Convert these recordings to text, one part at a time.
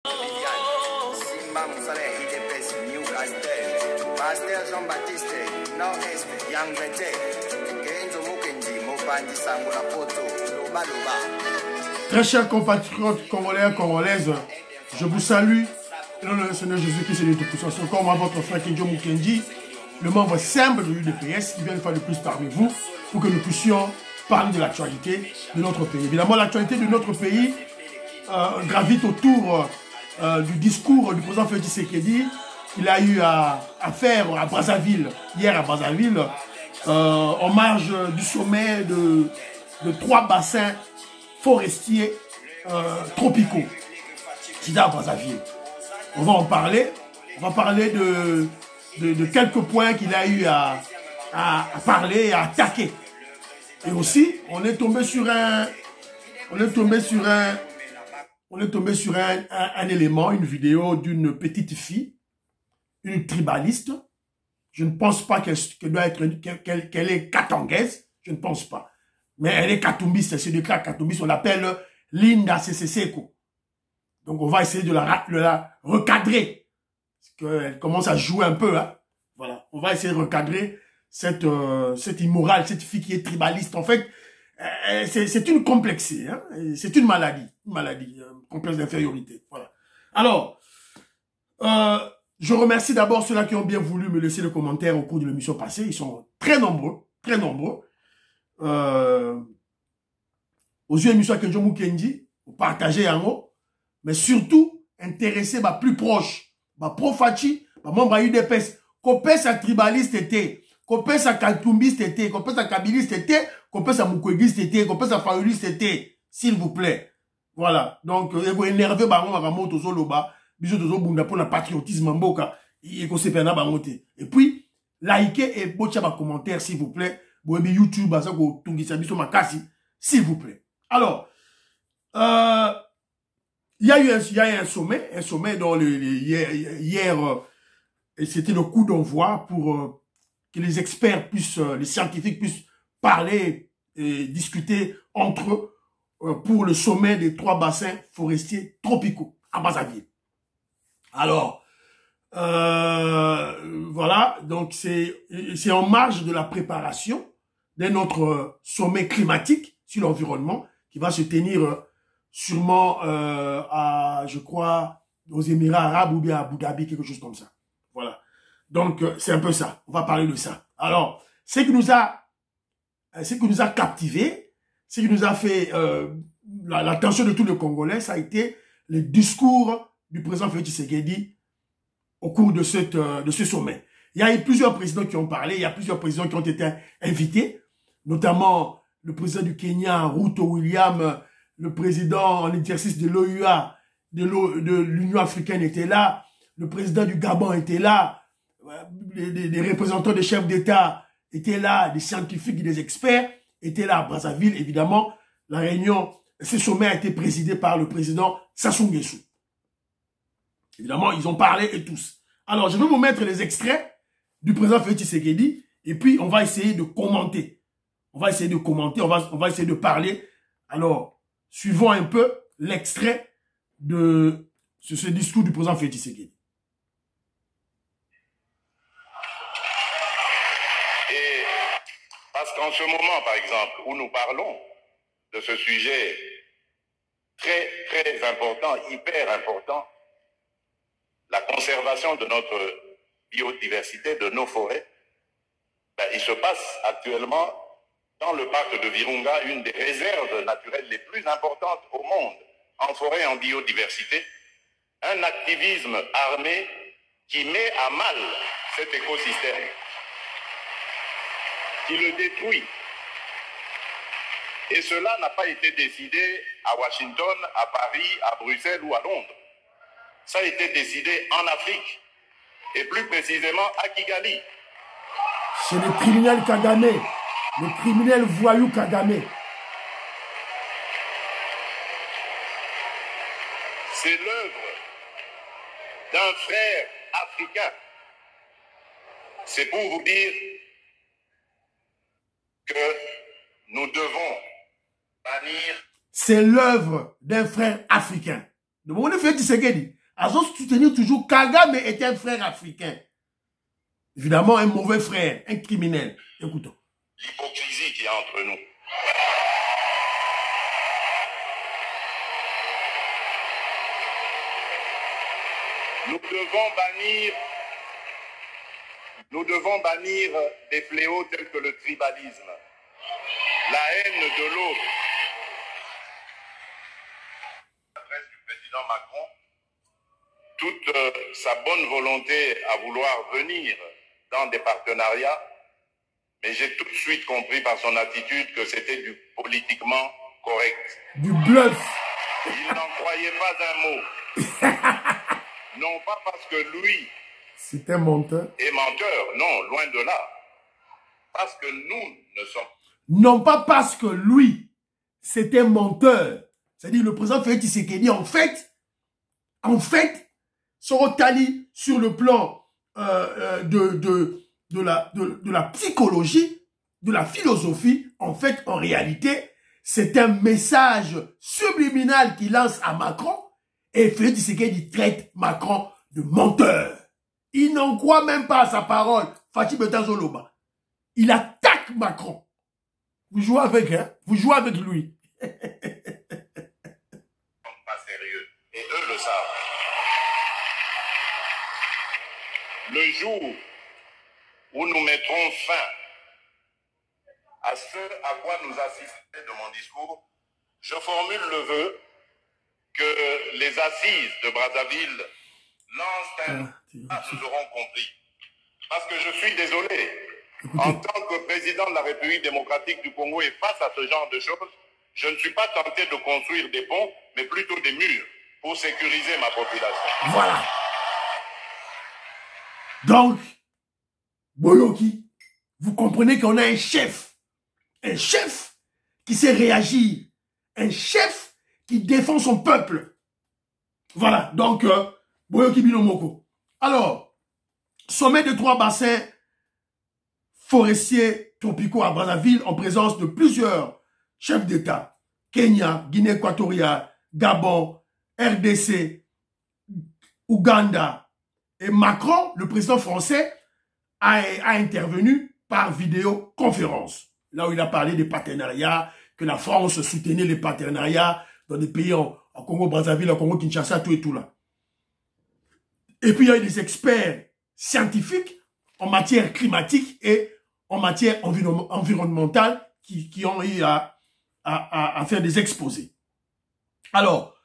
Simba Musale IDPS New Castel, Pasteur Jean-Baptiste, Nord-Est, Yang Vete, Kenzo Mukendi, Mopandi Sangola Poto, Loba Loba. Très chers compatriotes congolais et congolaises, je vous salue. Dans le Seigneur Jésus-Christ et de Tout-Puissant, comme moi, votre frère Kenzo Mukendi, le membre simple de l'UDPS, qui vient une fois de plus parmi vous, pour que nous puissions parler de l'actualité de notre pays. Évidemment, l'actualité de notre pays gravite autour du discours du président Félix Tshisekedi qu'il a eu à faire à Brazzaville, hier à Brazzaville, en marge du sommet de 3 bassins forestiers tropicaux. C'est à Brazzaville. On va en parler. On va parler de quelques points qu'il a eu à parler, à attaquer. Et aussi, on est tombé sur un élément, une vidéo d'une petite fille, une tribaliste. Je ne pense pas qu'elle est katangaise, je ne pense pas. Mais elle est katumbiste, elle se déclare katumbiste, on l'appelle Linda Seseko. Donc on va essayer de la recadrer, parce qu'elle commence à jouer un peu. Hein. Voilà, on va essayer de recadrer cette immorale, cette fille qui est tribaliste. En fait, c'est une complexée, hein. C'est une maladie, complexe d'infériorité. Voilà. Alors, je remercie d'abord ceux-là qui ont bien voulu me laisser le commentaire au cours de l'émission passée. Ils sont très nombreux, très nombreux. Aux yeux de l'émission Kenzo Mukendi, vous partagez en haut, mais surtout, intéressez ma plus proche, ma profachi, ma membre à UDPS, copé sa tribaliste était, copé sa katumbiste était, copé sa kabiliste était, copé sa mukwegiste était, copé sa fauliste était, s'il vous plaît. Voilà. Donc, vous énervez, bango, makamoto, tozo loba, biso tozo bunda pour le patriotisme mboka, et qu'on s'est perdu bangote. Et puis, likez et bocha ma commentaire, s'il vous plaît. Boebi YouTube, ça ko tungisa biso makasi, s'il vous plaît. Alors, il y a eu un sommet dans hier, c'était le coup d'envoi pour que les experts puissent, les scientifiques puissent parler et discuter entre eux pour le sommet des 3 bassins forestiers tropicaux à Brazzaville. Alors, voilà, donc c'est en marge de la préparation d'un autre sommet climatique sur l'environnement qui va se tenir sûrement je crois, aux Émirats Arabes ou bien à Abu Dhabi, quelque chose comme ça. Voilà. Donc, c'est un peu ça. On va parler de ça. Alors, ce qui nous a captivé, ce qui nous a fait l'attention de tous les Congolais, ça a été le discours du président Félix Tshisekedi au cours de ce sommet. Il y a eu plusieurs présidents qui ont parlé, il y a plusieurs présidents qui ont été invités, notamment le président du Kenya, Ruto William, le président en exercice de l'OUA, de l'Union africaine était là, le président du Gabon était là, des représentants des chefs d'État étaient là, des scientifiques et des experts étaient là à Brazzaville. Évidemment, la réunion, ce sommet a été présidé par le président Sassou Nguesso. Évidemment, ils ont parlé et tous. Alors, je vais vous mettre les extraits du président Félix Tshisekedi et puis on va essayer de commenter. On va essayer de commenter, on va essayer de parler. Alors, suivons un peu l'extrait de ce discours du président Félix Tshisekedi. Et parce qu'en ce moment, par exemple, où nous parlons de ce sujet très, très important, hyper important, la conservation de notre biodiversité, de nos forêts, ben, il se passe actuellement dans le parc de Virunga, une des réserves naturelles les plus importantes au monde, en forêt et en biodiversité, un activisme armé qui met à mal cet écosystème, qui le détruit. Et cela n'a pas été décidé à Washington, à Paris, à Bruxelles ou à Londres. Ça a été décidé en Afrique, et plus précisément à Kigali. C'est le criminel Kagame. Le criminel voyou Kagame. C'est l'œuvre d'un frère africain. C'est pour vous dire que nous devons bannir. C'est l'œuvre d'un frère africain. Le monde fait Tshisekedi. Ils ont soutenu toujours Kagame est un frère africain. Évidemment, un mauvais frère, un criminel. Écoutons. L'hypocrisie qui est entre nous. Nous devons bannir des fléaux tels que le tribalisme, la haine de l'autre. L'adresse du président Macron, toute sa bonne volonté à vouloir venir dans des partenariats, mais j'ai tout de suite compris par son attitude que c'était du politiquement correct. Du bluff. Il n'en croyait pas un mot. Non pas parce que lui c'est un menteur. Est menteur, non, loin de là. Parce que nous ne sommes... Non pas parce que lui, c'est un menteur. C'est-à-dire le président Félix Tshisekedi, en fait, Sorotali, sur le plan de la psychologie, de la philosophie, en fait, en réalité, c'est un message subliminal qu'il lance à Macron. Et Félix Tshisekedi traite Macron de menteur. Il n'en croit même pas à sa parole. Fachi Betazoloba. Il attaque Macron. Vous jouez avec, hein? Vous jouez avec lui. Pas sérieux. Et eux le savent. Le jour où nous mettrons fin à ce à quoi nous assistons de mon discours, je formule le vœu que les assises de Brazzaville lancent nous auront compris. Parce que je suis désolé, en tant que président de la République démocratique du Congo et face à ce genre de choses, je ne suis pas tenté de construire des ponts, mais plutôt des murs pour sécuriser ma population. Voilà. Donc, Boyoki, vous comprenez qu'on a un chef qui sait réagir, un chef qui défend son peuple. Voilà, donc, Boyoki Binomoko. Alors, sommet de 3 bassins forestiers tropicaux à Brazzaville en présence de plusieurs chefs d'État. Kenya, Guinée équatoriale, Gabon, RDC, Ouganda. Et Macron, le président français, a intervenu par vidéoconférence. Là où il a parlé des partenariats, que la France soutenait les partenariats dans des pays en Congo-Brazzaville, en Congo-Kinshasa, tout et tout là. Et puis il y a eu des experts scientifiques en matière climatique et en matière environnementale qui ont eu à faire des exposés. Alors,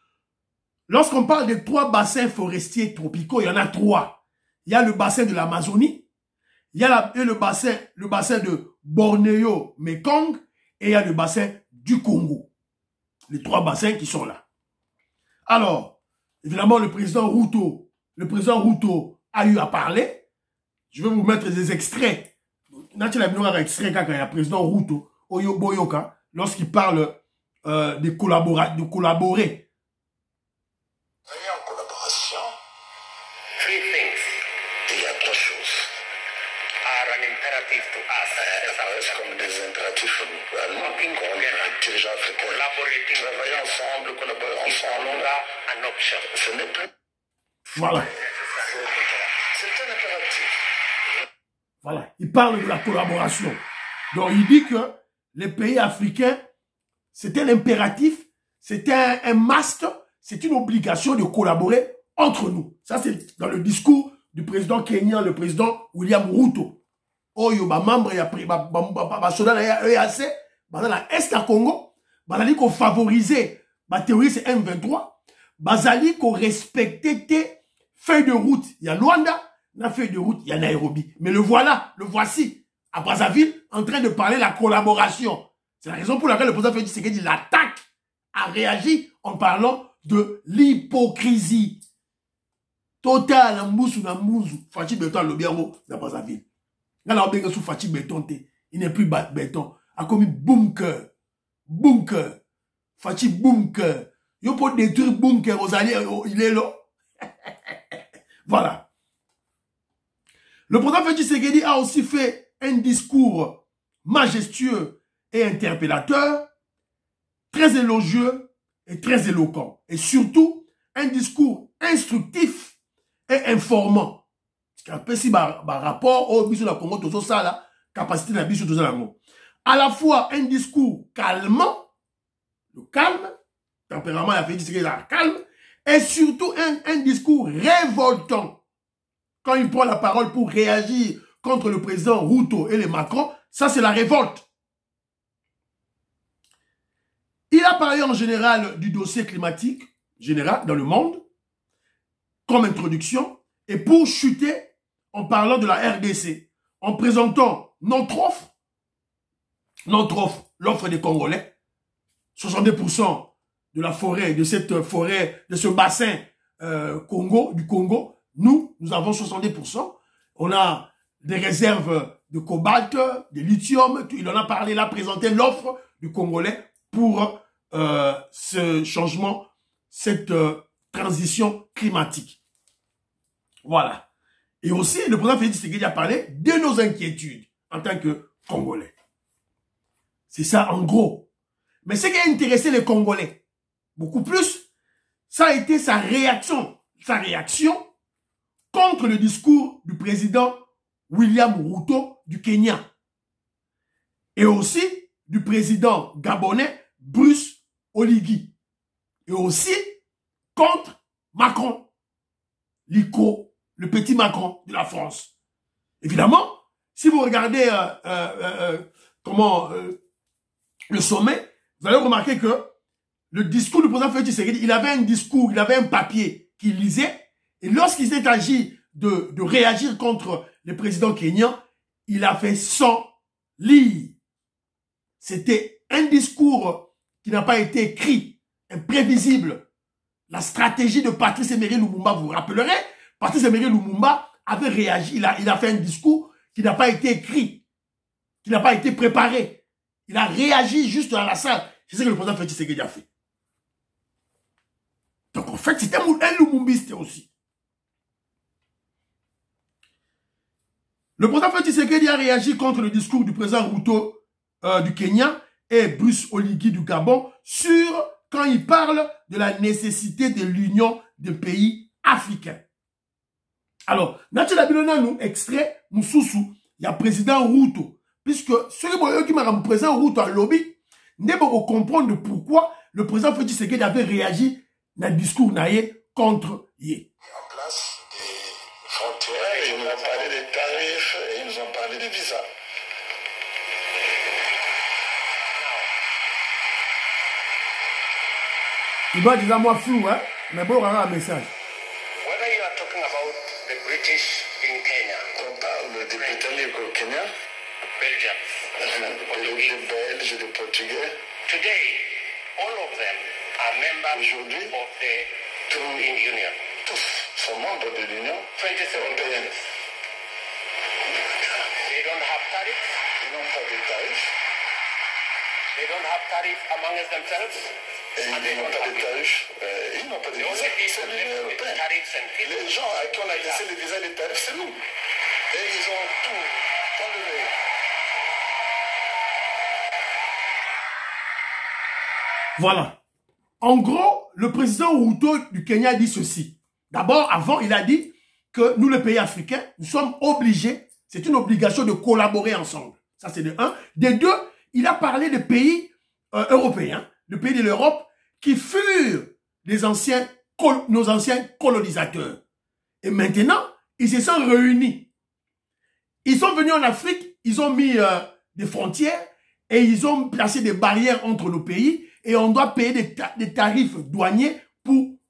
lorsqu'on parle des 3 bassins forestiers tropicaux, il y en a 3. Il y a le bassin de l'Amazonie, il y a le bassin de Bornéo, Mekong, et il y a le bassin du Congo. Les 3 bassins qui sont là. Alors, évidemment, le président Ruto a eu à parler. Je vais vous mettre des extraits. Le président Ruto, Oyo Boyoka, lorsqu'il parle de collaborer. En collaboration, 3 things, il y a 3 choses, are an imperative to us, comme des impératifs à nous, dirigeants africains. Travailler ensemble, collaborer ensemble, an option. Ce n'est plus... Voilà. C'est un impératif. Voilà. Il parle de la collaboration. Donc, il dit que les pays africains, c'est un impératif, c'est un must, c'est une obligation de collaborer entre nous. Ça, c'est dans le discours du président kenyan, le président William Ruto. Oyo, membre, il a pris, EAC, dans l'Est à Congo, il faut favoriser, théorie c'est M23, il faut respecter tes feuilles de route. Il y a Luanda, la feuille de route, il y a Nairobi. Mais le voici, à Brazzaville, en train de parler de la collaboration. C'est la raison pour laquelle le président Félix Tshisekedi l'attaque, a réagi en parlant de l'hypocrisie totale en moussou na moussou. Fachi Béton Lobiango dans Brazzaville. Là, on a sous Fachi Béton, il n'est plus béton. A commis bunker. Fachi bunker. Il faut détruire bunker aux alliés, il est là. Voilà. Le président Félix Tshisekedi a aussi fait un discours majestueux et interpellateur, très élogieux et très éloquent. Et surtout, un discours instructif et informant. Parce que par rapport au biso la Congo, tout ça là, capacité de la biso, tout ça là. À la fois un discours calmant, le calme, tempérament, il a fait dire la calme, et surtout un discours révoltant. Quand il prend la parole pour réagir contre le président Ruto et les Macron, ça c'est la révolte. Il a parlé en général du dossier climatique général dans le monde, comme introduction, et pour chuter, en parlant de la RDC, en présentant notre offre, l'offre des Congolais, 62% de la forêt, de cette forêt, de ce bassin du Congo, nous avons 70%. On a des réserves de cobalt, de lithium, il en a parlé, il a présenté l'offre du Congolais pour ce changement, cette transition climatique. Voilà. Et aussi, le président Félix Tshisekedi a parlé de nos inquiétudes en tant que Congolais. C'est ça en gros. Mais ce qui a intéressé les Congolais, beaucoup plus, ça a été sa réaction contre le discours du président William Ruto du Kenya. Et aussi du président gabonais Bruce Oligui. Et aussi contre Macron, l'ICO, le petit Macron de la France. Évidemment, si vous regardez le sommet, vous allez remarquer que le discours du président Félix Tshisekedi, il avait un discours, il avait un papier qu'il lisait, et lorsqu'il s'est agi de réagir contre le président kenyan, il a fait sans lire. C'était un discours qui n'a pas été écrit, imprévisible. La stratégie de Patrice Emery Lumumba, vous vous rappellerez, Patrice Emery Lumumba avait réagi, il a fait un discours qui n'a pas été écrit, qui n'a pas été préparé. Il a réagi juste dans la salle. C'est ce que le président Félix Tshisekedi a fait. Donc en fait, c'était un Lumumbiste aussi. Le président Félix Tshisekedi a réagi contre le discours du président Ruto du Kenya et Bruce Oligui du Gabon quand il parle de la nécessité de l'union des pays africains. Alors, Nathalie Bilona nous extrait Moussoussou, il y a président Ruto, puisque ceux qui m'ont président Ruto à lobby, ne peuvent comprendre pourquoi le président Félix Tshisekedi avait réagi dans le discours naïe contre Yé. En place des frontières, ils nous ont parlé des tarifs, et ils nous ont parlé des visas. Il va dire à moi flou, hein, mais bon, on aura un message. Whether you are talking about the British in Kenya, on parle des Britanniques au Kenya, Belgians, des Belges, des Portugais. Today, all of them are members aujourd'hui of the European Union. Tous sont membres de l'Union 27 européenne. They don't have tariffs. Ils n'ont pas de tarifs. They don't have tariffs among themselves. Et ils n'ont pas de tarifs. Ils n'ont pas de visas. C'est l'Union européenne. Les gens à qui on a laissé les visas et les tarifs, c'est nous. Et ils ont tout enlevé. Voilà. En gros, le président Ruto du Kenya a dit ceci. D'abord, avant, il a dit que nous, les pays africains, nous sommes obligés, c'est une obligation de collaborer ensemble. Ça, c'est de un. De deux, il a parlé des pays européens, des pays de l'Europe, qui furent nos anciens colonisateurs. Et maintenant, ils se sont réunis. Ils sont venus en Afrique, ils ont mis des frontières et ils ont placé des barrières entre nos pays et on doit payer des tarifs douaniers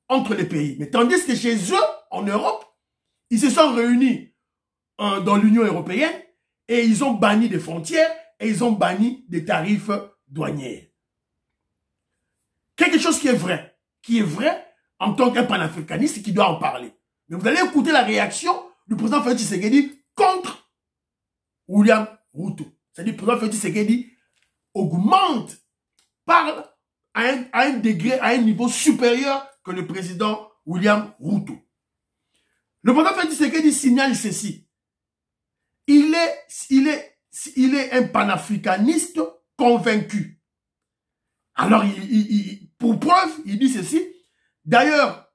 entre les pays. Mais tandis que chez eux, en Europe, ils se sont réunis dans l'Union européenne et ils ont banni des frontières et ils ont banni des tarifs douaniers. Quelque chose qui est vrai en tant qu'un panafricaniste qui doit en parler. Mais vous allez écouter la réaction du président Félix Tshisekedi contre William Ruto. C'est-à-dire que le président Félix Tshisekedi augmente, parle à un degré, à un niveau supérieur que le président William Ruto. Le président Félix Tshisekedi signale ceci. Il est un panafricaniste convaincu. Alors, pour preuve, il dit ceci. D'ailleurs,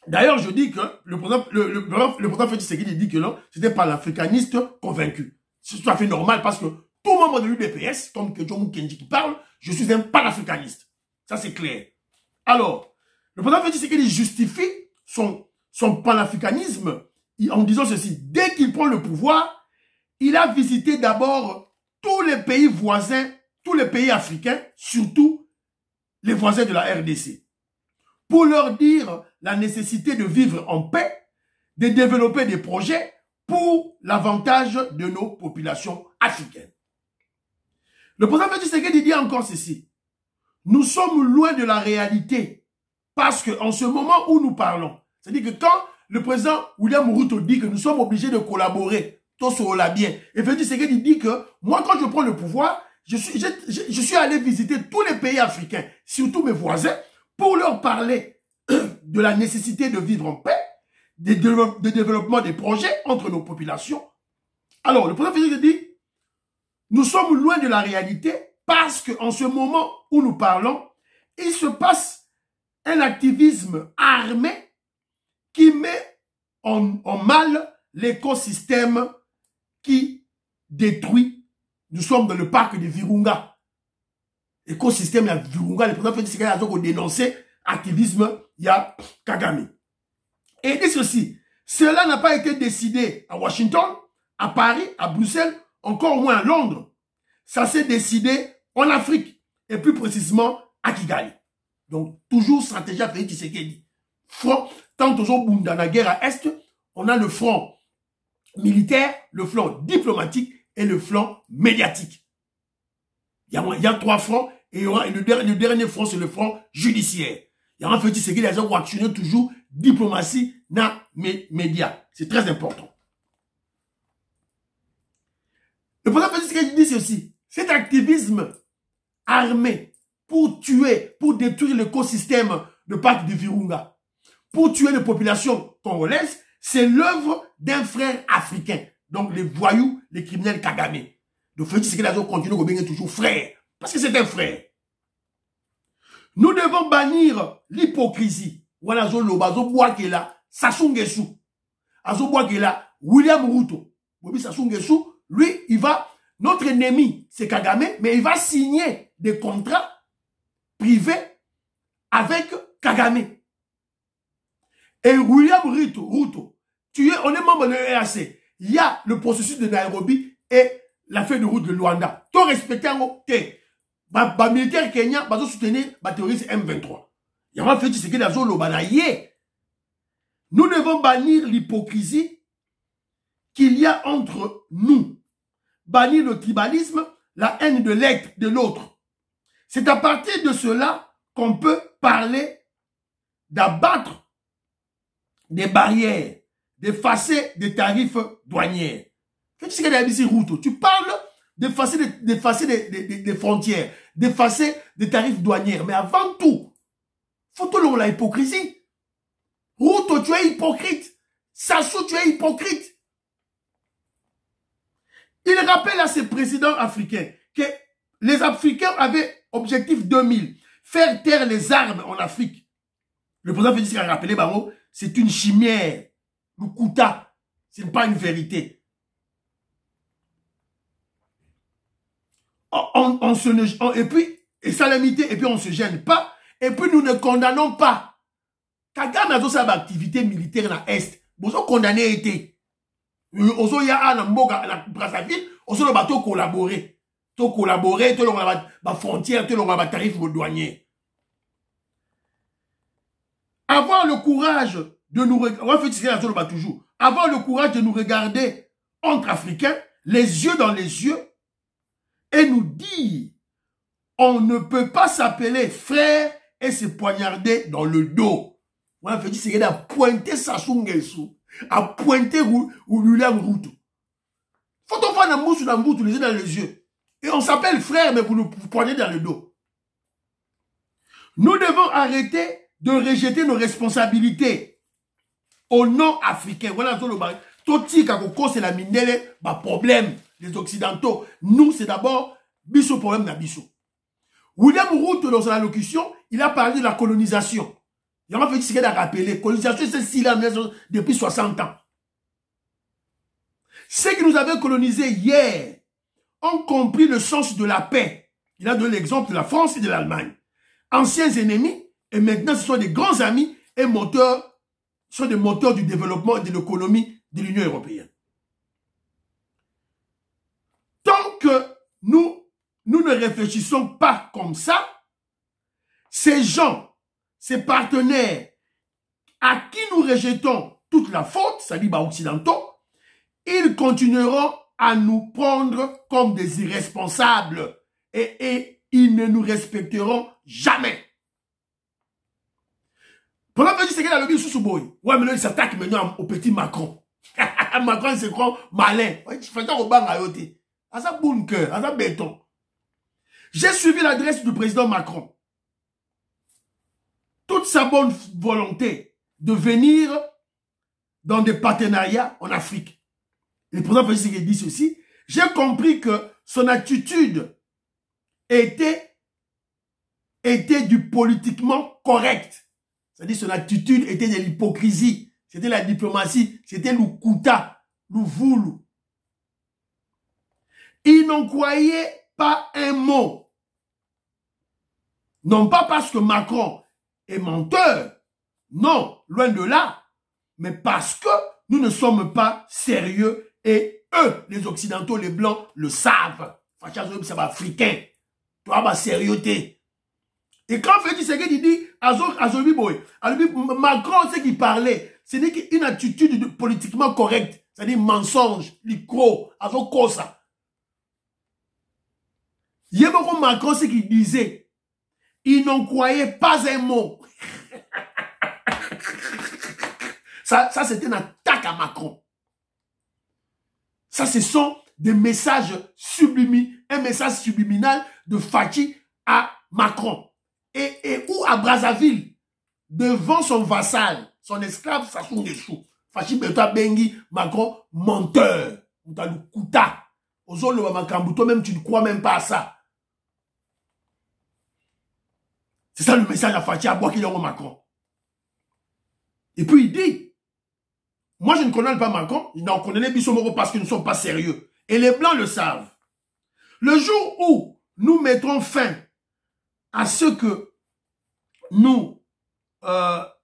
D'ailleurs, je dis que le président Félix Tshisekedi dit que non, c'était pas l'africaniste convaincu. C'est tout à fait normal parce que tout membre de l'UDPS, comme Kedjomou Kenji qui parle, je suis un panafricaniste. Ça, c'est clair. Alors, le président Félix Tshisekedi justifie son panafricanisme en disant ceci. Dès qu'il prend le pouvoir, il a visité d'abord tous les pays voisins, tous les pays africains, surtout les voisins de la RDC, pour leur dire la nécessité de vivre en paix, de développer des projets pour l'avantage de nos populations africaines. Le président Félix Tshisekedi dit encore ceci. Nous sommes loin de la réalité parce qu'en ce moment où nous parlons, c'est-à-dire que quand le président William Ruto dit que nous sommes obligés de collaborer, tout cela bien, et Félix Tshisekedi dit que moi quand je prends le pouvoir, je suis allé visiter tous les pays africains, surtout mes voisins, pour leur parler de la nécessité de vivre en paix, de développement des projets entre nos populations. Alors, le président Félix dit, nous sommes loin de la réalité parce qu'en ce moment où nous parlons, il se passe un activisme armé qui met en mal l'écosystème qui détruit. Nous sommes dans le parc de Virunga. Écosystème de Virunga, le président Félix Tshisekedi a dénoncé activisme, il y a Kagame. Et il dit ceci, cela n'a pas été décidé à Washington, à Paris, à Bruxelles, encore moins à Londres. Ça s'est décidé en Afrique, et plus précisément à Kigali. Donc, toujours stratégie à Félix Tshisekedi. Front, tant toujours dans la guerre à Est, on a le front militaire, le flanc diplomatique et le flanc médiatique. Il y a 3 fronts, et le dernier front, c'est le front judiciaire. Il y a un Félix Tshisekedi, les gens vont actionner toujours diplomatie dans les médias. C'est très important. Le président Félix Tshisekedi dit ceci. Cet activisme armé pour tuer, pour détruire l'écosystème de parc de Virunga, pour tuer les populations congolaises, c'est l'œuvre d'un frère africain. Donc les voyous, les criminels Kagame. Donc Félix Tshisekedi continue à bien toujours frère. Parce que c'est un frère. Nous devons bannir l'hypocrisie. Voilà, Zoloba, Zoboakela, Sassou Nguesso. Azoboakela, William Ruto. Sassou Nguesso, lui, il va, notre ennemi, c'est Kagame, mais il va signer des contrats privés avec Kagame. Et William Ruto, on est membre de l'EAC. Il y a le processus de Nairobi et la feuille de route de Luanda. Tout respecté en té. Les militaires kenyans vont soutenir les terroristes M23. Il y a un fait ce qui est dans le Nous devons bannir l'hypocrisie qu'il y a entre nous. Bannir le tribalisme, la haine de l'être de l'autre. C'est à partir de cela qu'on peut parler d'abattre des barrières, d'effacer des tarifs douaniers. Qu'est-ce que tu dis, Ruto? Tu parles d'effacer des frontières, d'effacer des tarifs douaniers. Mais avant tout, faut-il la hypocrisie? Ruto, tu es hypocrite. Sassou, tu es hypocrite. Il rappelle à ces présidents africains que les Africains avaient objectif 2000, faire taire les armes en Afrique. Le président Félix a rappelé, c'est une chimère. Le Kouta, ce n'est pas une vérité. Et salamité, et puis on ne se gêne pas, et puis nous ne condamnons pas. Kagame a aussi une activité militaire dans l'Est. Vous avez condamné été. Ozo ya na mboka na Brazzaville, ozo le bateau collaborer. To collaborer, to la frontière, to la tarif douanier. Avoir le courage de nous regarder, toujours. Avoir le courage de nous regarder entre Africains, les yeux dans les yeux, et nous dire, on ne peut pas s'appeler frère et se poignarder dans le dos. Moi, je dis, c'est à pointer Sassou Nguesso, à pointer William Ruto. Faut qu'on fasse un mousse dans les yeux dans les yeux. Et on s'appelle frère, mais vous nous poignez dans le dos. Nous devons arrêter de rejeter nos responsabilités au nom africain. Voilà, Toti Kakoko, c'est la mindele, problème des Occidentaux. Nous, c'est d'abord Bisso problème na Bisso. William Ruto, dans son allocution, il a parlé de la colonisation. Il y a fait a rappelé, colonisation, c'est si là depuis 60 ans. Ceux qui nous avaient colonisés hier ont compris le sens de la paix. Il a donné l'exemple de la France et de l'Allemagne. Anciens ennemis, et maintenant ce sont des grands amis et moteurs, sont des moteurs du développement et de l'économie de l'Union européenne. Tant que nous ne réfléchissons pas comme ça, ces gens, ces partenaires à qui nous rejetons toute la faute, c'est-à-dire les occidentaux, ils continueront à nous prendre comme des irresponsables et ils ne nous respecteront jamais. Pendant que c'est qu'il a le sous boy. Ouais, mais là, il s'attaque maintenant au petit Macron. Macron, il se croit malin. Il fait ça au bang à yoté. À sa boule cœur, à sa béton. J'ai suivi l'adresse du président Macron. Toute sa bonne volonté de venir dans des partenariats en Afrique. Et le président Félix Tshisekedi dit ceci. J'ai compris que son attitude était du politiquement correct. C'est-à-dire son attitude était de l'hypocrisie. C'était la diplomatie. C'était le kouta, le voulou. Ils n'en croyaient pas un mot. Non pas parce que Macron est menteur. Non, loin de là. Mais parce que nous ne sommes pas sérieux et eux, les Occidentaux, les Blancs, le savent. C'est africain. Toi, ma sérieuxté. Et quand Félix Tshisekedi dit, Macron, c'est qu'il parlait, ce n'est qu'une attitude politiquement correcte, c'est-à-dire mensonge, micro, azokosa. Yéboko Macron, c'est qu'il disait, il n'en croyait pas un mot. Ça c'était une attaque à Macron. Ça, ce sont des messages subliminaux, un message subliminal de Fachi à Macron. Et ou à Brazzaville, devant son vassal, son esclave, Sassou Nguesso. Fachi Beta Bengi, Macron, menteur. T'as le kouta. Aux autres, le Makambu, toi-même, tu ne crois même pas à ça. C'est ça le message à Fachi à Bois qui au Macron. Et puis il dit, moi je ne connais pas Macron, il n'en connaît Bissomoro parce qu'ils ne sont pas sérieux. Et les Blancs le savent. Le jour où nous mettrons fin à ce que nous voilà.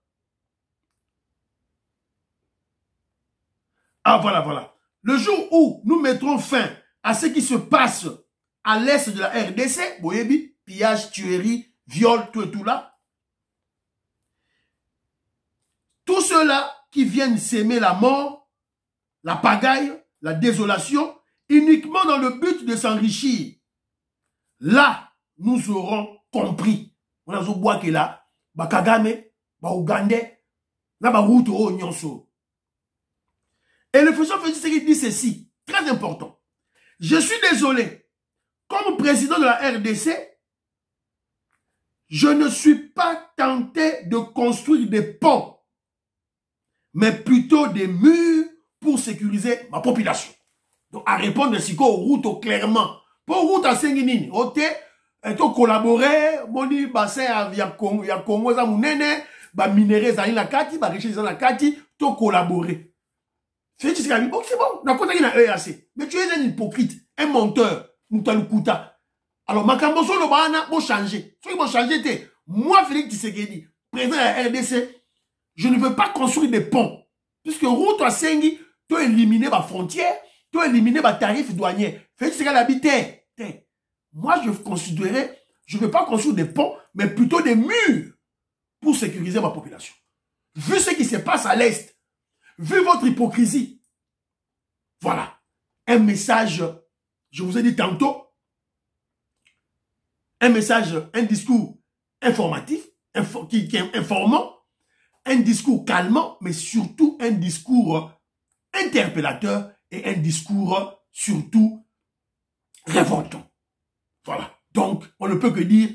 Le jour où nous mettrons fin à ce qui se passe à l'est de la RDC, Boyebi, pillage, tuerie, viol, tout et tout là, tous ceux-là qui viennent s'aimer la mort, la pagaille, la désolation, uniquement dans le but de s'enrichir, là, nous aurons compris. On a besoin que là, Kagame, Ougandais, là, Ruto, Nyonso. Et le président Félix Tshisekedi dit ceci, très important. Je suis désolé, comme président de la RDC, je ne suis pas tenté de construire des ponts, mais plutôt des murs pour sécuriser ma population. Donc, à répondre à Ruto clairement. Pour Ruto à Senginini, ok, et to collaborer, moni bassin ya Congo za munene, ba minéraux za la kati, ba richesse za la kati, to collaborer. Félix Tshisekedi, bon, c'est bon, n'a pas na EAC. Mais tu es un hypocrite, un menteur, Moutalukuta. Alors, Makambo Solo Bana, bon changer. Ceux qui vont changer, moi, Félix Tshisekedi, président de la RDC, je ne veux pas construire des ponts. Puisque Ruto à Sengi, tu as éliminé ma frontière, tu as éliminé ma tarif douanier. Félix Tshisekedi habite. Moi, je considérais, je ne veux pas construire des ponts, mais plutôt des murs pour sécuriser ma population. Vu ce qui se passe à l'Est, vu votre hypocrisie, voilà, un message, je vous ai dit tantôt, un message, un discours informatif, qui est informant, un discours calmant, mais surtout un discours interpellateur et un discours surtout révoltant. Voilà. Donc, on ne peut que dire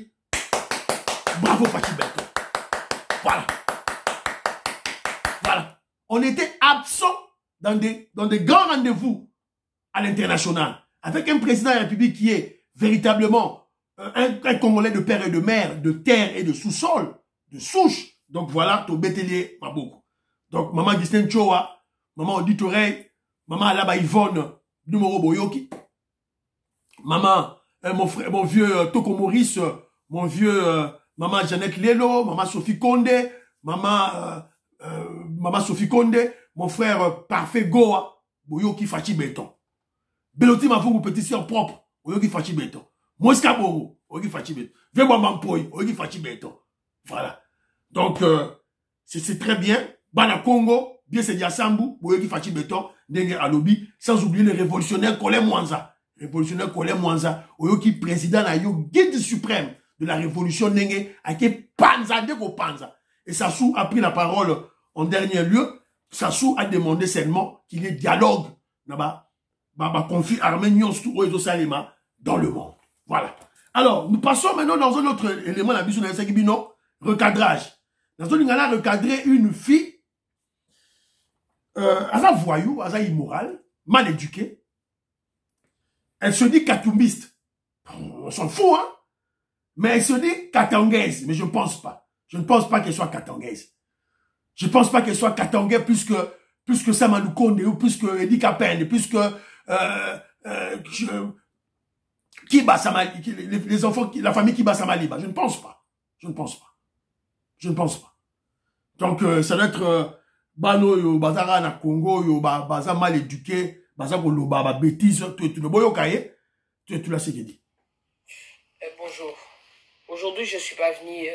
bravo Fachi Berton. Voilà. Voilà. On était absent dans des grands rendez-vous à l'international avec un président de la République qui est véritablement un Congolais de père et de mère, de terre et de sous-sol, de souche, Donc voilà, to betelier maboko. Donc maman Distin Choa, maman Odit Oreille, maman Alaba Yvonne, numéro Boyoki. Maman, mon frère, mon vieux Toko Maurice, mon vieux maman Jeannette Lelo, maman Sophie Condé, maman Sophie Condé, mon frère Parfait Goa, Boyoki Fachi Béton. Beloti Mavou, petit sœur propre, Boyoki Fachi Béton. Mosca Bogo, Boyoki Fachi Béton. Vebo Mampoy, Boyoki Fachi Béton. Voilà. Donc, c'est très bien. Bana Congo, bien c'est Diasambu, Boyoki Fachi Béton, Nenge Alobi, sans oublier les révolutionnaires Colin Mwanza. Révolutionnaire Colin Mwanza, Oyoki président na yo, guide suprême de la révolution Nenge, a été Panza, Deko Panza. Et Sassou a pris la parole en dernier lieu. Sassou a demandé seulement qu'il y ait dialogue, conflit arménien dans le monde. Voilà. Alors, nous passons maintenant dans un autre élément de la mission de recadrage. Dans un élément, recadrer une fille, à voyou, à immorale, mal éduquée. Elle se dit katumbiste. On s'en fout, hein. Mais elle se dit katangaise. Mais je ne pense pas. Je ne pense pas qu'elle soit katangaise. Je ne pense pas qu'elle soit katangaise plus que Samadou Konde ou plus que Edi Kapende, plus que Kiba Samali, les enfants, la famille Kiba Samaliba. Je ne pense pas. Je ne pense pas. Je ne pense pas. Donc, ça doit être Bano yo Bazara na Congo yo Baza mal éduqué. Bêtise, tu le boyo kaye, tu l'as ce qu'il dit. Bonjour. Aujourd'hui, je ne suis pas venu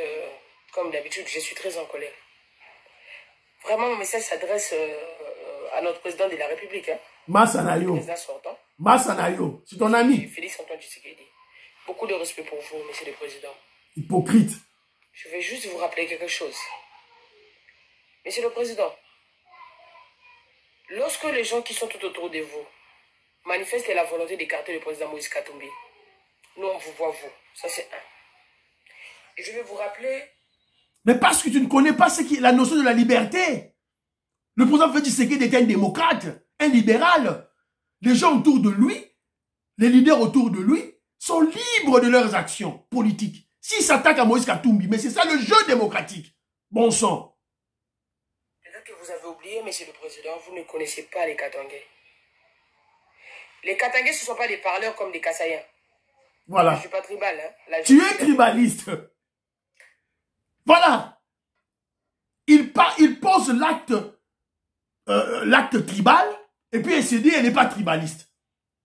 comme d'habitude, je suis très en colère. Vraiment, mon message s'adresse à notre président de la République. Hein. Massanayo. Président sortant. Massanayo, c'est ton ami. Félix Antoine Tshisekedi. Beaucoup de respect pour vous, monsieur le président. Hypocrite. Je vais juste vous rappeler quelque chose. Monsieur le président, lorsque les gens qui sont tout autour de vous manifestent la volonté d'écarter le président Moïse Katumbi, nous on vous voit vous. Ça c'est un. Et je vais vous rappeler... Mais parce que tu ne connais pas la notion de la liberté. Le président Félix Tshisekedi était un démocrate, un libéral. Les gens autour de lui, les leaders autour de lui, sont libres de leurs actions politiques. S'ils s'attaquent à Moïse Katumbi, mais c'est ça le jeu démocratique. Bon sang. Peut-être que vous avez oublié, monsieur le président, vous ne connaissez pas les Katangais. Les Katangais, ce ne sont pas des parleurs comme des Kassaïens. Voilà. Je ne suis pas tribal. Hein. Tu es tribaliste. Voilà. Il pose l'acte tribal et puis elle se dit elle n'est pas tribaliste.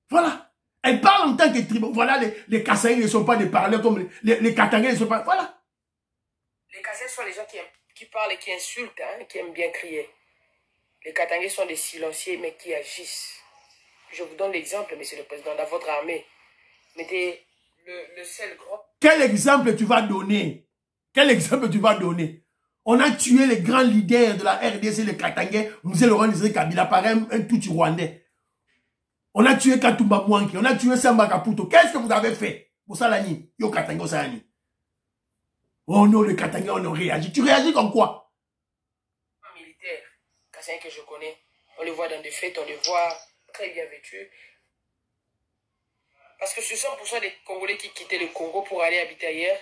Voilà. Elle parle en tant que tribal. Voilà, les Kassaïens ne sont pas des parleurs comme les Katangais ne sont pas... Voilà. Les Kassaïens sont les gens qui parlent et qui insultent, hein, qui aiment bien crier. Les Katangais sont des silencieux mais qui agissent. Je vous donne l'exemple, monsieur le président, dans votre armée. Mettez le seul gros... Quel exemple tu vas donner? Quel exemple tu vas donner? On a tué les grands leaders de la RDC, les Katangais, Mzee Laurent Désiré Kabila, par un tout Rwandais. On a tué Katumba Mwanki, on a tué Samba Kaputo. Qu'est-ce que vous avez fait? Pour ça, l'année, yo Katangais, ça l'année. Oh non, les Katangais, on a réagi. Tu réagis comme quoi? Un militaire, Kassaïen que je connais, on le voit dans des fêtes, on le voit très bien vêtu. Parce que sur 100% des Congolais qui quittaient le Congo pour aller habiter ailleurs,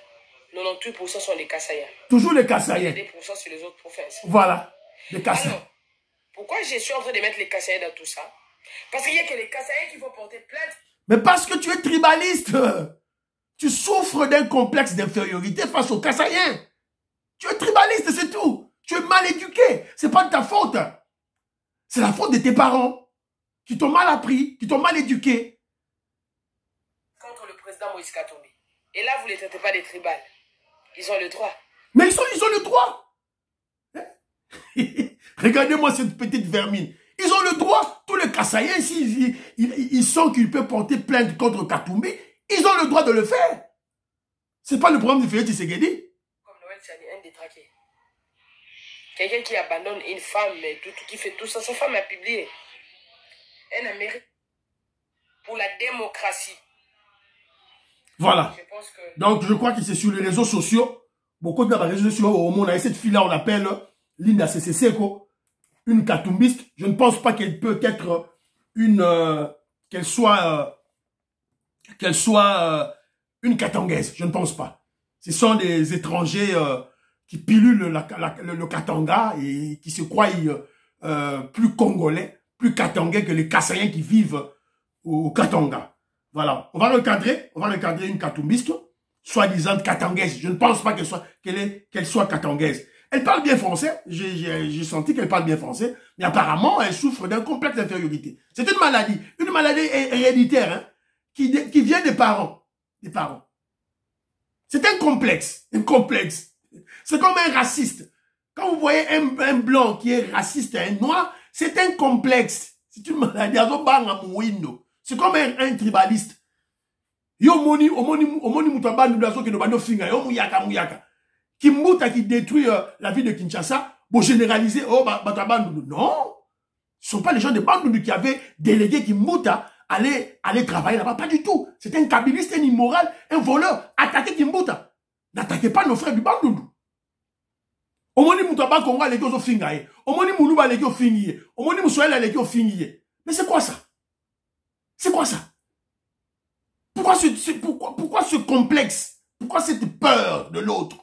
98% sont des Kassaïens. Toujours les Kassaïens. 2% sur les autres provinces. Voilà, les Kassaïens. Alors, pourquoi je suis en train de mettre les Kassaïens dans tout ça? Parce qu'il n'y a que les Kassaïens qui vont porter plainte. Mais parce que tu es tribaliste. Tu souffres d'un complexe d'infériorité face aux Kassaïens. Tu es tribaliste, c'est tout. Tu es mal éduqué. C'est pas de ta faute. C'est la faute de tes parents qui t'ont mal appris, qui t'ont mal éduqué. Contre le président Moïse Katumbi. Et là, vous ne les traitez pas des tribales. Ils ont le droit. Mais ils ont le droit. Regardez-moi cette petite vermine. Ils ont le droit. Tous les Kassaïens, ils sentent qu'ils peuvent porter plainte contre Katumbi. Ils ont le droit de le faire. C'est pas le problème de Félix Tshisekedi. Comme Noël Chani, un détraqué. Quelqu'un qui abandonne une femme, qui fait tout ça. Sa femme a publié. Un Américain pour la démocratie. Voilà. Je pense que... Donc, je crois que c'est sur les réseaux sociaux. Beaucoup de réseaux sociaux au monde, et cette fille-là, on l'appelle Linda Seko, une katumbiste. Je ne pense pas qu'elle peut être qu'elle soit une katangaise. Je ne pense pas. Ce sont des étrangers qui pilule le Katanga et qui se croient plus congolais, plus katangais que les Kassaïens qui vivent au Katanga. Voilà. On va recadrer une katumbiste, soi-disant katangaise. Je ne pense pas qu'elle soit katangaise. Elle parle bien français. J'ai senti qu'elle parle bien français. Mais apparemment, elle souffre d'un complexe d'infériorité. C'est une maladie héréditaire, hein, qui vient des parents. C'est un complexe. C'est comme un raciste. Quand vous voyez un blanc qui est raciste et un noir, c'est un complexe. C'est une maladie. C'est comme un tribaliste. Kimbuta qui détruit la ville de Kinshasa pour généraliser. Oh, non. Ce ne sont pas les gens de Bandundu qui avaient délégué Kimbuta aller travailler là-bas. Pas du tout. C'est un kabiliste, un immoral, un voleur. Attaquez Kimbuta. N'attaquez pas nos frères du Bandundu. Omoni Moutaba Kongo les gens fingaye. Omoni Moulouba les gens fingaye. Omoni Moussoël les gens fingaye. Mais c'est quoi ça? C'est quoi ça? Pourquoi ce complexe? Pourquoi cette peur de l'autre?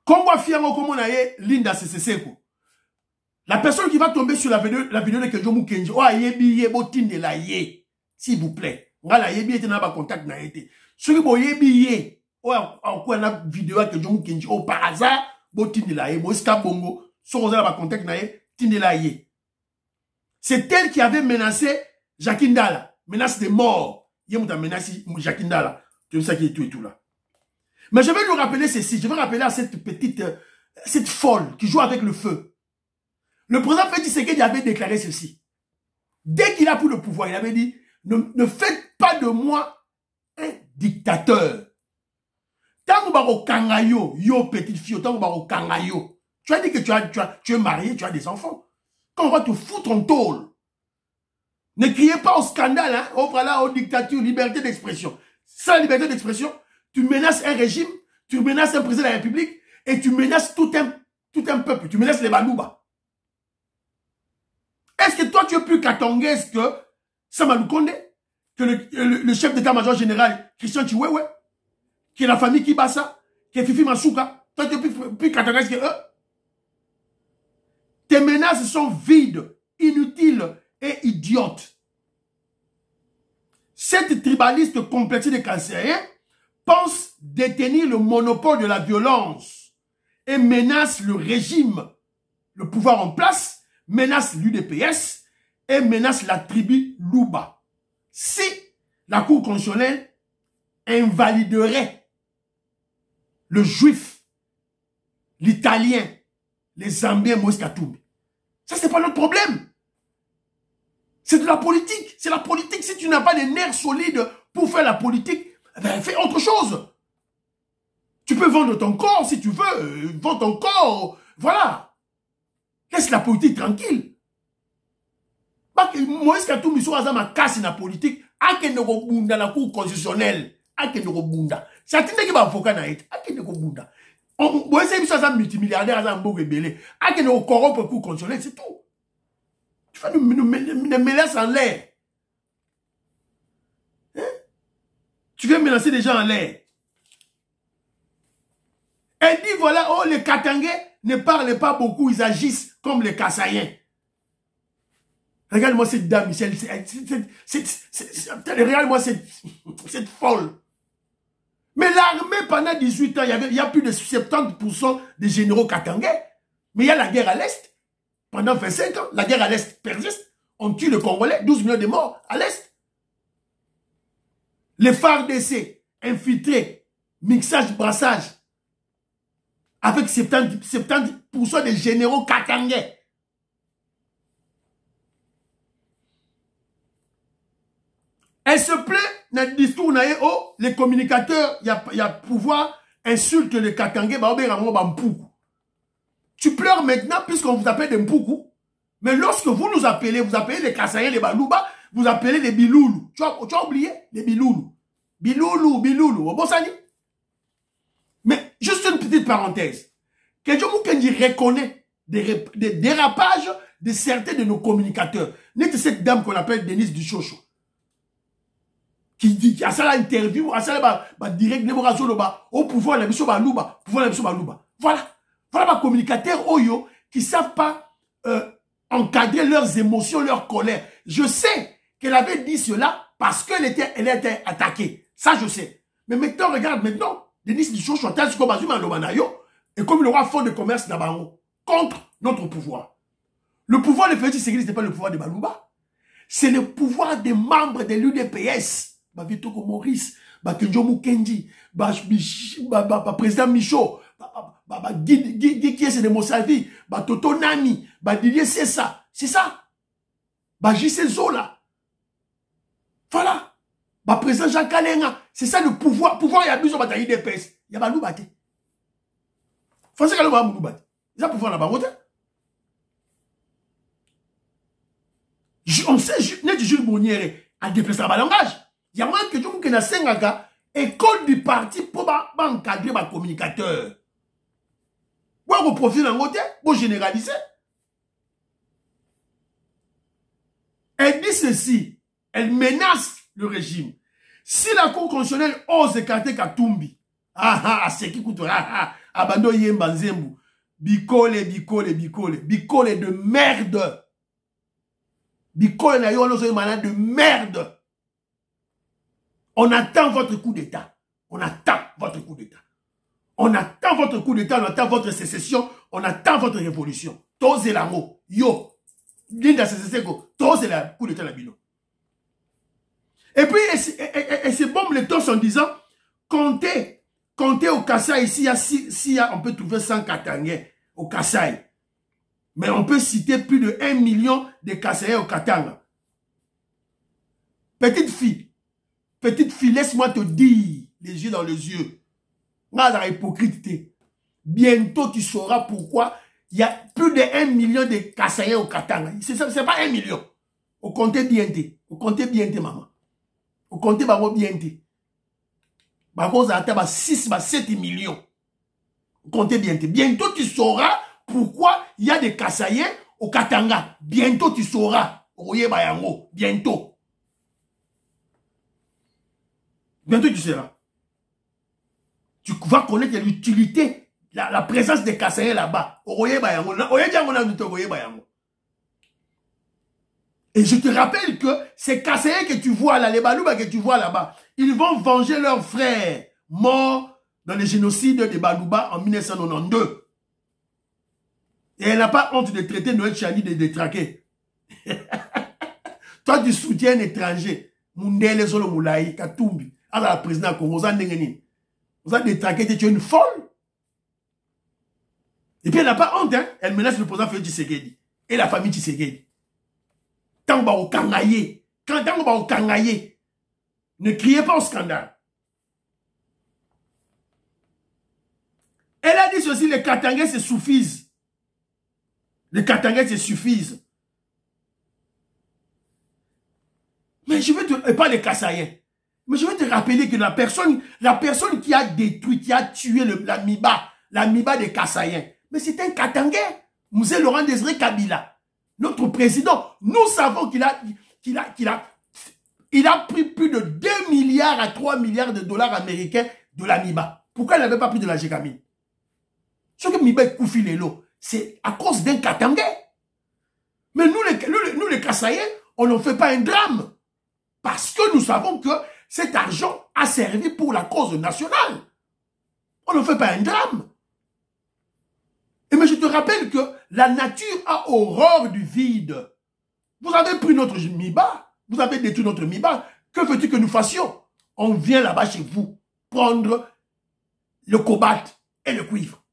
Kongo Fiango Komonaye Linda Seseko. La personne qui va tomber sur la vidéo de Kejomu Kenji, oh yebi yebotin de la ye, s'il vous plaît. Voilà yebi était dans contact na été. Ce qui bo yebi ye. Oh, en quoi la vidéo que John Kenji, oh, par hasard, botin de la ye, boska bongo, son va contact na ye, tin de la ye. C'est elle qui avait menacé Jacques Ndala. Menace de mort. Il y a menacé Jacques Ndala. Tu sais ça qui est tout et tout là. Mais je vais lui rappeler ceci. Je vais rappeler à cette petite, cette folle qui joue avec le feu. Le président Félix Tshisekedi avait déclaré ceci. Dès qu'il a pris le pouvoir, il avait dit, ne faites pas de moi un dictateur. Tant que kangayo, yo petite fille, tant que kangayo. Tu as dit que tu es marié, tu as des enfants. Quand on va te foutre en tôle, ne criez pas au scandale, hein, au voilà, aux dictatures, liberté d'expression. Sans liberté d'expression, tu menaces un régime, tu menaces un président de la République et tu menaces tout un peuple. Tu menaces les Balouba. Est-ce que toi tu es plus katongaise que Samalou Kondé, que le chef d'état-major général Christian Chiwewe, qui est la famille Kibasa, qui est Fifi Masuka? Toi tu es plus katongaise que eux? Tes menaces sont vides, inutiles et idiotes. Cette tribaliste complexée des Kassaïens pense détenir le monopole de la violence et menace le régime, le pouvoir en place, menace l'UDPS et menace la tribu Louba. Si la Cour constitutionnelle invaliderait le juif, l'italien, les Zambiens, Moïse Katumbi, ça c'est pas notre problème. C'est de la politique. C'est la politique. Si tu n'as pas des nerfs solides pour faire la politique, ben fais autre chose. Tu peux vendre ton corps si tu veux. Vends ton corps. Voilà. Laisse la politique tranquille. Moïse Katumbi soit à ma casse dans la politique. Akenoko bunda la cour constitutionnelle. Akenoko bunda. C'est un truc qui va avocat na été. Akenoko bunda. On essaie de faire un multimilliardaire à un beau rebelle. Akenoko corrompre cour constitutionnelle, c'est tout. Tu vas nous menacer en l'air. Hein? Tu viens menacer des gens en l'air. Elle dit voilà, oh les Katangais ne parlent pas beaucoup, ils agissent comme les Kassaïens. Regarde-moi cette dame, regarde-moi cette folle. Mais l'armée pendant 18 ans, il y a plus de 70% des généraux katangais. Mais il y a la guerre à l'Est. Pendant 25 ans, la guerre à l'Est persiste. On tue le Congolais, 12 millions de morts à l'Est. Les FARDC, infiltrés, mixage, brassage, avec 70% des généraux katangais. Elle se plaît dans le discours, les communicateurs, il y a pouvoir, insulte les katangais, tu pleures maintenant puisqu'on vous appelle des Mpoukou. Mais lorsque vous nous appelez, vous appelez les Kassaïens, les Balouba, vous appelez les Biloulou. Tu as oublié les Biloulou. Biloulou. Au bon sani. Mais juste une petite parenthèse. Kejomu Kenji reconnaît des dérapages de certains de nos communicateurs. N'est-ce cette dame qu'on appelle Denise Duchocho, qui dit qu'il y a ça l'interview, à ça la direct au pouvoir la mission balouba, pouvoir la mission balouba. Voilà. Voilà les communicateurs Oyo qui savent pas encadrer leurs émotions, leur colère. Je sais qu'elle avait dit cela parce qu'elle était attaquée. Ça, je sais. Mais maintenant, regarde, maintenant, Denis Michaud Chantal, comme Azuma Lomanayo, et comme le roi fond de commerce Nabango, contre notre pouvoir. Le pouvoir de Félix Tshisekedi, ce n'est pas le pouvoir de Balouba. C'est le pouvoir des membres de l'UDPS. Vitoko Maurice, Kenjo Mukendi, président Michaud, Guy qui est de Mossavi, Toto Nani, Didier Sessa. C'est ça. JC Zola. Voilà. Président Jean Kalenga. C'est ça le pouvoir. Pouvoir, il y a besoin de l'UDPS. Il y a pas Balouba. Français Kalou Balouba. Il y a pouvoir là-bas. On sait, net Jules Mounière a déplacé le langage. Il y a moins que tout le monde qui a 5 ans, école du parti pour encadrer les communicateurs. Vous profilez en côté, vous généralisez. Elle dit ceci, elle menace le régime. Si la Cour constitutionnelle ose écarter Katumbi, c'est qui coûte, abandon Yemba Nzembu, bicole de merde. Bicole na yo de merde. On attend votre coup d'État. On attend votre coup d'État. On attend votre coup d'État, on attend votre sécession, on attend votre révolution. Tose l'ango. Yo. Linda sécession, tose la coup d'État la bino. Et puis, et c'est bon le temps en disant, comptez au Kassai ici, on peut trouver 100 Katangais au Kassai. Mais on peut citer plus de 1 million de Kassais au Katanga. Petite fille, laisse-moi te dire, les yeux dans les yeux, la hypocrite. Bientôt tu sauras pourquoi il y a plus de 1 million de Kassais au Katanga. C'est pas 1 million. Au compter bien, maman. Au compter bien. Vous avez 6, 7 millions. Au compter bien. Bientôt tu sauras pourquoi il y a des Kassaïens au Katanga. Bientôt tu sauras. Bientôt. Bientôt tu sauras. Tu vas connaître l'utilité, la présence des Kassaïens là-bas. Et je te rappelle que ces Kassaïens que tu vois là, les Balouba que tu vois là-bas, ils vont venger leurs frères morts dans le génocide des Balouba en 1992. Et elle n'a pas honte de traiter Noël Chani de détraquer. Toi, tu soutiens un étranger. Mundele Zolo Moulaï, Katumbi. Alors, la présidente Congo, vous avez détraqué, tu es une folle. Et puis, elle n'a pas honte, hein. Elle menace le président Félix Tshisekedi. Et la famille Tshisekedi. Tant au Kangaye. Quand tant au Kangaye. Ne criez pas au scandale. Elle a dit ceci, les Katangais se suffisent. Les Katangais se suffisent. Mais je vais te... Et pas les Kassaïens. Mais je vais te rappeler que la personne qui a détruit, qui a tué la Miba des Kassaïens, mais c'est un Katangais. Moussé Laurent Désiré Kabila. Notre président, nous savons qu'il a pris plus de 2 milliards à 3 milliards de dollars américains de la Miba. Pourquoi il n'avait pas pris de la Gécamine? Ce que Miba est Koufi Lelo, c'est à cause d'un Katangais. Mais nous les Kassaïens, on n'en fait pas un drame. Parce que nous savons que cet argent a servi pour la cause nationale. On ne fait pas un drame. Mais je te rappelle que la nature a horreur du vide. Vous avez pris notre Miba, vous avez détruit notre Miba. Que veux-tu que nous fassions? On vient là-bas chez vous prendre le cobalt et le cuivre.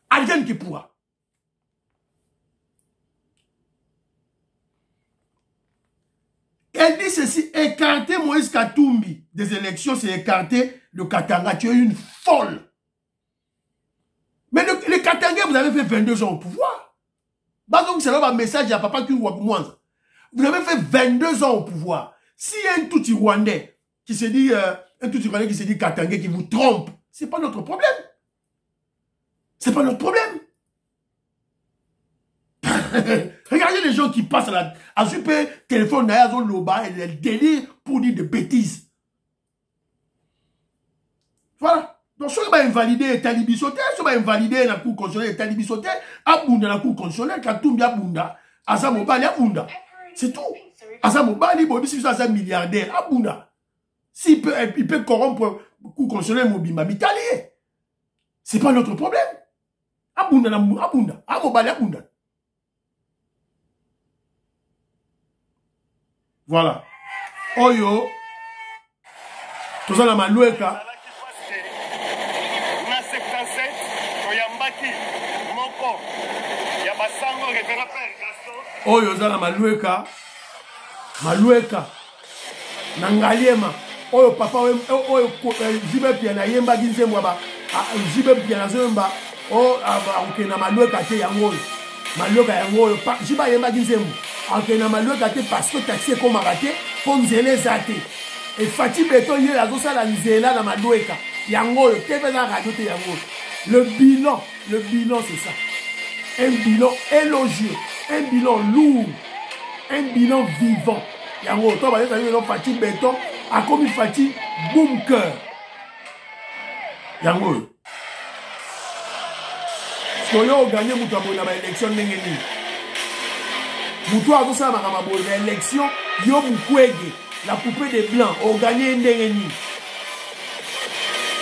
Advienne qui pourra. Elle dit ceci, écarter Moïse Katumbi des élections, c'est écarter le Katanga. Tu es une folle. Mais les Katangais, vous avez fait 22 ans au pouvoir. Bah donc c'est là un message à papa qui Mwanza. Vous avez fait 22 ans au pouvoir. Si un tout Rwandais qui se dit, Katangais qui vous trompe, c'est pas notre problème. C'est pas notre problème. Regardez les gens qui passent à super téléphone, loba, et le délire pour dire des bêtises. Voilà. Donc, si on va invalider Talibi Soté, si on va invalider la cour constitutionnelle Talibi Soté, Abunda la cour constitutionnelle, Katumbi Abunda, Azamobali Abunda. C'est tout. Azamobali, Bobi, si c'est un milliardaire, Abunda. Il peut corrompre la cour constitutionnelle Mobimba, Mitalié. C'est pas notre problème. Abunda, Abunda, Amobali Abunda. Voilà. Oyo. Tout ça, la maloueka. Oyo za la maloueka. Maloueka. Nangaliema. Oyo papa oyo jibe pia na yemba ginzemwa ba. Jibe pia na zemba. O ok na maloueka te yango. Maloueka yango jiba yemba ginzemwa. Ok na maloueka te parce que taxi ko marate ko nzele zate. Et Fati Beto yé la gosa la nzela na maloueka. Yango te feza radio te yango. Le bilan c'est ça. Un bilan élogieux, un bilan lourd, un bilan vivant. Yango, toi, vas-y, t'as Fati Béton, a commis Fati Bunker. Yango. Si on a gagné, vous avez une élection, vous avez une élection, yo Mukwege, la poupée des blancs, on gagné Ndengeni.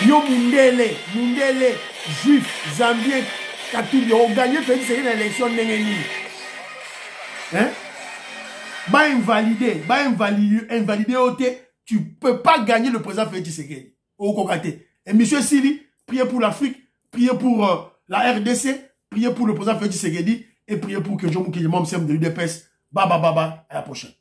Yo Mundele, juif, zambien, Katumbi, on gagné Félix Tshisekedi dans l'élection de Nengeni. Hein? Bah invalider tu peux pas gagner le président Félix Tshisekedi. Au Kokate. Et monsieur Sili, priez pour l'Afrique, priez pour la RDC, priez pour le président Félix Tshisekedi et priez pour que Jean Moukile Momsem de l'UDPS. Baba, à la prochaine.